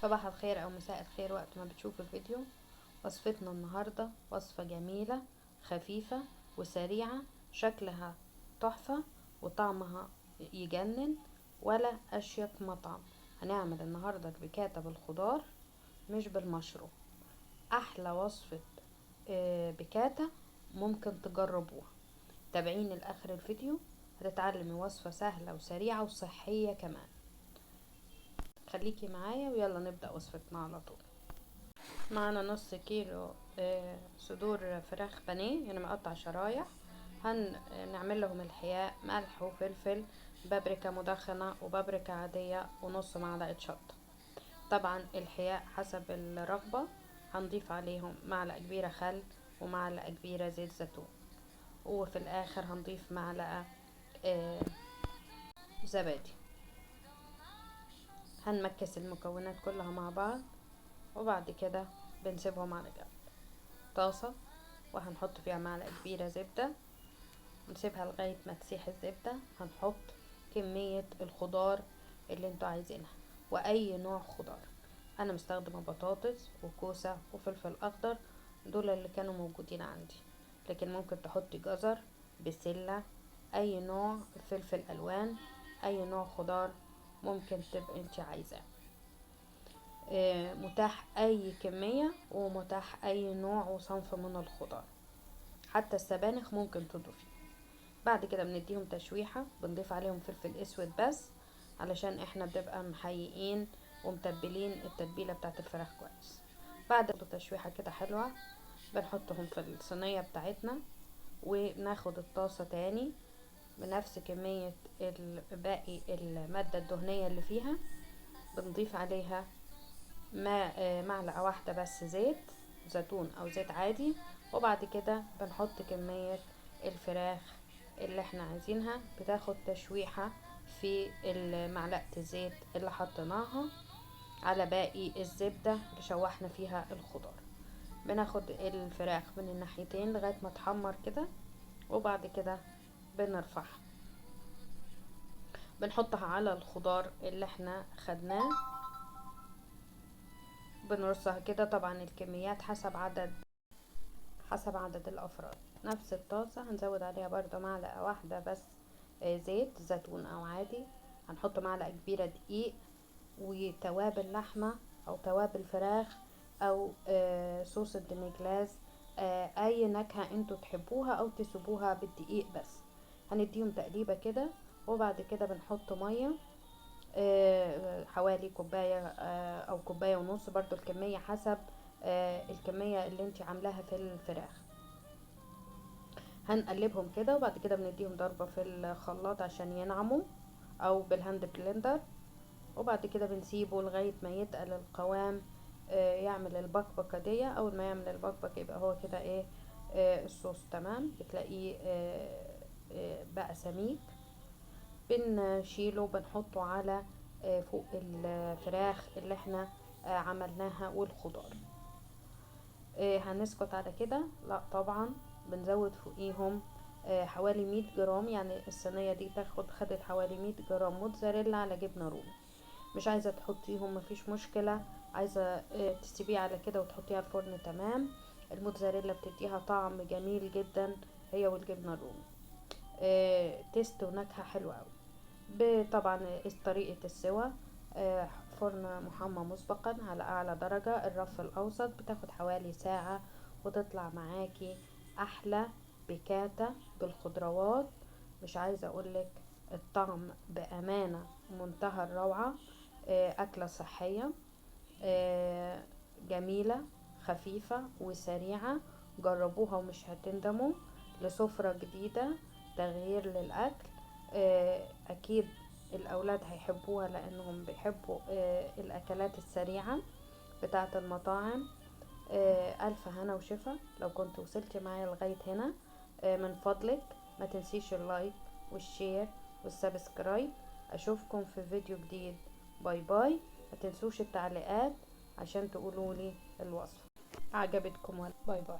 صباح الخير او مساء الخير وقت ما بتشوفوا الفيديو. وصفتنا النهاردة وصفة جميلة خفيفة وسريعة، شكلها تحفة وطعمها يجنن ولا اشيك مطعم. هنعمل النهاردة البيكاتا بالخضار مش بالمشروم. احلى وصفة بيكاتا ممكن تجربوها. تابعيني لاخر الفيديو، هتتعلمي وصفة سهلة وسريعة وصحية كمان. خليكي معايا ويلا نبدأ وصفتنا على طول. معنا نص كيلو صدور فراخ بانيه، يعني مقطع شرايح. هنعمل لهم الحياء ملح وفلفل، بابريكا مدخنة وبابريكا عادية ونص معلقة شطة. طبعا الحياء حسب الرغبة. هنضيف عليهم معلقة كبيرة خل ومعلقة كبيرة زيت زيتون، وفي الاخر هنضيف معلقة زبادي. هنمكس المكونات كلها مع بعض وبعد كده بنسيبهم على جنب. طاسة وهنحط فيها معلقة كبيرة زبدة، نسيبها لغاية ما تسيح الزبدة. هنحط كمية الخضار اللي انتوا عايزينها واي نوع خضار. انا مستخدمة بطاطس وكوسة وفلفل اخضر، دول اللي كانوا موجودين عندي، لكن ممكن تحطي جزر، بسلة، اي نوع فلفل الوان، اي نوع خضار ممكن تبقى انت عايزاه. متاح اي كمية ومتاح اي نوع وصنف من الخضار، حتى السبانخ ممكن تضيفي. بعد كده بنديهم تشويحة، بنضيف عليهم فلفل اسود بس علشان احنا بنبقى محيقين ومتبلين التتبيلة بتاعت الفراخ كويس. بعد تشويحة كده حلوة بنحطهم في الصينية بتاعتنا، وناخد الطاسة تاني بنفس كمية باقي المادة الدهنية اللي فيها. بنضيف عليها معلقة واحدة بس زيت زيتون او زيت عادي، وبعد كده بنحط كمية الفراخ اللي احنا عايزينها. بتاخد تشويحة في معلقة الزيت اللي حطيناها على باقي الزبدة اللي شوحنا فيها الخضار. بناخد الفراخ من الناحيتين لغاية ما تحمر كده، وبعد كده بنرفعها بنحطها على الخضار اللي احنا خدناه، بنرصها كده. طبعا الكميات حسب عدد الافراد. نفس الطاسة هنزود عليها برضو معلقة واحدة بس زيت زيتون او عادي. هنحط معلقة كبيرة دقيق وتوابل لحمة او توابل فراخ او صوص الديميجلاز، اي نكهة انتوا تحبوها او تسيبوها بالدقيق بس. هنديهم تقليبة كده، وبعد كده بنحط مية حوالي كوباية او كوباية ونص، برضو الكمية حسب الكمية اللي انت عاملاها في الفراخ. هنقلبهم كده وبعد كده بنديهم ضربة في الخلاط عشان ينعموا او بالهاند بلندر، وبعد كده بنسيبه لغاية ما يتقل القوام، يعمل البكبكة دي. اول ما يعمل البكبكة يبقى هو كده ايه، الصوص تمام. بتلاقيه بقى سميك. بنشيله بنحطه على فوق الفراخ اللي احنا عملناها والخضار. هنسكت على كده؟ لا طبعا، بنزود فوقيهم حوالي 100 جرام، يعني الصينية دي خدت حوالي 100 جرام موتزاريلا على جبنة رومي. مش عايزة تحطيهم مفيش مشكلة، عايزة تسيبيه على كده وتحطيها الفرن تمام. الموتزاريلا بتديها طعم جميل جدا هي والجبنة الرومي، تيست ونكهة حلوة اوي. طبعا طريقة السوا، فرن محمى مسبقا على اعلى درجة، الرف الاوسط، بتاخد حوالي ساعة وتطلع معاكي احلى بيكاتا بالخضروات. مش عايزة اقولك الطعم بامانة منتهى الروعة. اكلة صحية جميلة خفيفة وسريعة. جربوها ومش هتندموا. لسفرة جديدة، تغيير للأكل. أكيد الأولاد هيحبوها لأنهم بيحبوا الأكلات السريعة بتاعة المطاعم. ألف هنا وشفا. لو كنت وصلت معايا لغاية هنا، من فضلك ما تنسيش اللايك والشير والسبسكرايب. أشوفكم في فيديو جديد. باي باي. ما تنسوش التعليقات عشان تقولوا لي الوصفة عجبتكم ولا. باي باي.